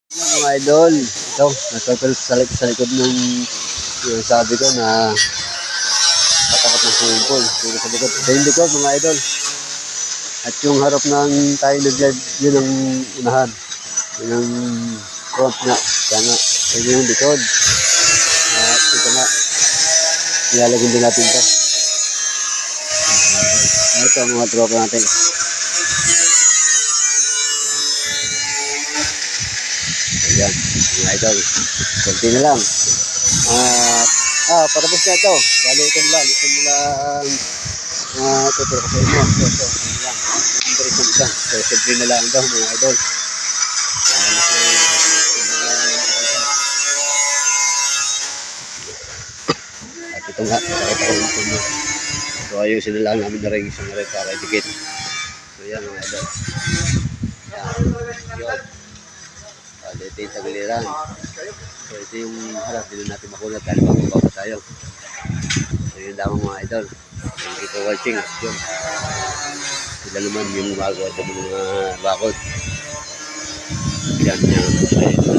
Mga idol, ito, natutulog sa likod ng sabi ko na katapat ng swimming pool. Dito sa likod. Ito yung likod mga idol. At yung harap ng tayo nag-live, yun ang unahan. Yun ang front nga. Kaya nga, yun yung likod. At ito nga, nilalagyan din natin ito. Ito mga tropa natin. Ayan, mga idol. Kunti na lang. Patapos na ito. Bali, ito lang. Ito mo lang tuturo ko sa inyo. Ito lang. Number isang isa. So, simple na lang daw mga idol. At ito nga, pakita ko ito mo. So, ayusin na lang namin na rin isang rin para idikit. So, yan mga idol. Yan. Ito yung tagiliran. So ito yung harap, hindi natin makunat dahil bababa tayo. So yun lamang mga idol. Thank you for watching. Yun. Sila naman yung bago at mga bakod. Yan yan.